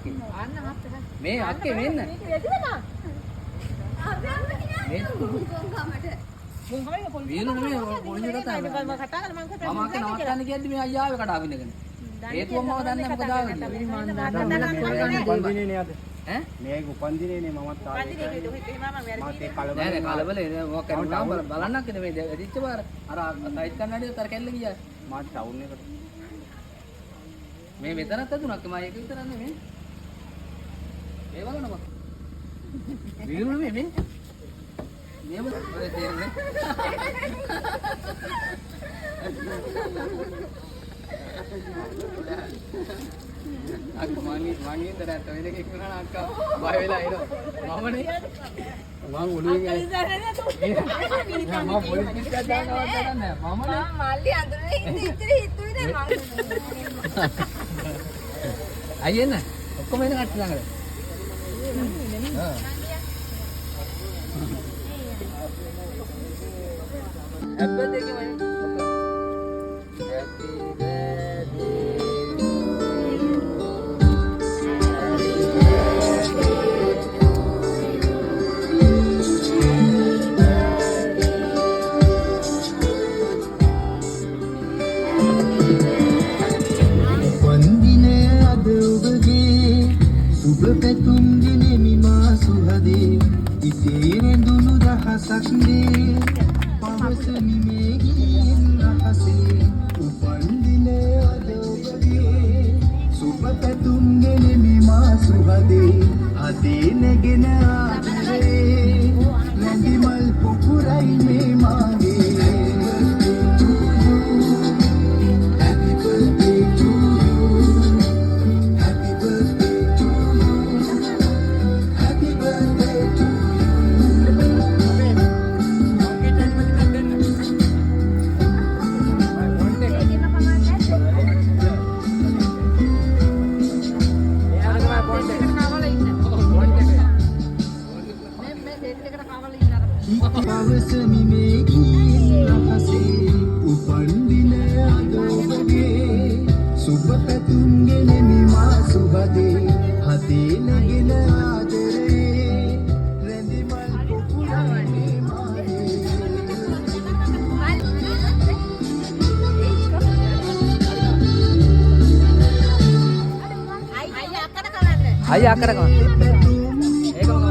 අක්කේ. මේ අක්කේ මෙන්න. වියලු නෙමෙයි පොලිසිය කතා කරන්නේ. මම අක්කේ නවත්තන්න කියද්දි මේ අයියා ආවේ කඩ අවින්නගෙන. හේතුවම මම දන්නේ නැහැ මොකද ආවේ කියලා. උපන්දිනේ නේ අද. ඈ? මේක උපන්දිනේ නේ මමත් ආවේ. නෑ කලබල මොකක් කරන්නේ බලන්නක් නේ මේ ඇදිච්ච පාර. අර සයිඩ් කන්නඩියත් අර කැල්ල ගියා. මාත් ටවුන් එකට. මේ මෙතනත් ඇදුණක් මම ඒක විතරක් නෙමෙයි. මේ බලන්න මම. වියලු නෙමෙයි මේ. මේව ඔය තේරෙන්නේ. අක්කා මං ඉඳලා වෙන එකක් කරන අක්කා බය වෙලා එනවා. මමනේ මං ඔළුවේ මම පොලිස් පිටියක් දානවත් නැහැ. මමනේ මල්ලි අඳුරේ ඉතිරි හිතුවේ නෑ මං. අයියේ නේ ඔක්කොම එන කට්ටිය ළඟට. Happy birthday ki mani. Happy birthday. Vandine adubage subh petum dine mima suhade ite rendunu rahasak de පවසමි මේ ගින් රහසේ උපන්දින අද ඔබගේ සුබ පැතුම් ගෙනෙමි මා සුහදේ හදේ නැගෙන ආදරේ නැඳි මල් පුපුරයි මේ මාගේ Happy birthday to you Happy birthday to you Happy birthday to you පවසමි මේ ගින් රහසේ උපන්දින අද ඔබගේ සුබ පැතුම් ගෙනෙමි මා සුබදේ හදේ නැගෙන ආදරේ රැඳි මල් පුපුරයි මේ මාගේ අයියා අක්කට කවන්න ඒකම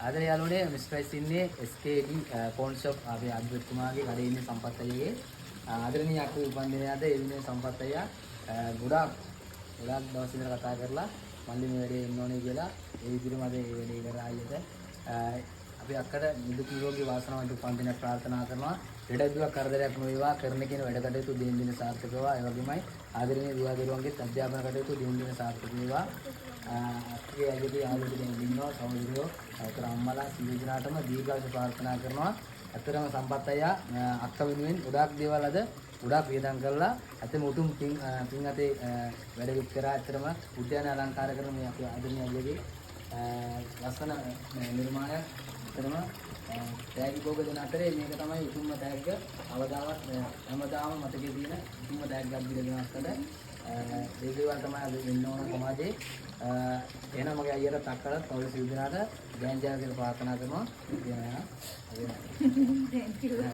ආදරේ යාළුවනේ මිස්ටර් ඉන්නේ SKD ෆෝන් ෂොප් අපේ අද්විත්තුමාගේ කඩේ ඉන්නේ සම්පත් අයියගේ ආදරණීය අක්කු උපන්දිනය අද එන්නේ සම්පත් අයියා ගොඩාක් දවස් ඉඳලා කතා කරලා මල්ලි මේ වැඩේ එන්න ඕනේ කියලා ඒ විදිහටම අද මේ වැඩේ කරා අයියට අපි අක්කට නිදුක් නිරෝගී වාසනාවන්ත උපන්දිනයක් ප්‍රාර්ථනා කරනවා ලෙඩදුවක් කරදරයක් නොවේවා කරන කියන වැඩ කටයුතු දින දින සාර්ථක වේවා ඒ වගේමයි ආදරණීය දුවා දරුවන්ගේ අධ්‍යාපන කටයුතු දින දින සාර්ථක වේවා අපේ අයගේ යාළුවෝ දෙන්න ඉන්නවා සහෝදරයෝ අතර අම්මලා සියලු දෙනාටම දීර්ඝායුෂ ප්‍රාර්ථනා කරනවා අතරම සම්පත් අයියා අක්ක වෙනුවෙන් ගොඩාක් දේවල් අද ගොඩාක් වියදම් කළා අතම උතුම් පින් අතේ වැඩ විත් කරා අතරම උද්‍යාන අලංකාර කරන මේ අපේ ආදරණීය අයගේ ලස්සන නිර්මාණයක් අතරම තෑගි භෝග දෙන අතරේ මේක තමයි උතුම්ම තෑග්ග අවදාවත් හැමදාම මතකයේ තියෙන උතුම්ම තෑග්ගක් දීලා දෙන අක්කට ඒ දේවල් තමයි අද වෙන්න ඕන සමාජයේ එහෙනම් මගේ අයියට තක්කලත් පවුල සිව් දෙනාට ගෑන් ජාතික ප්‍රාර්ථනා කරනවා.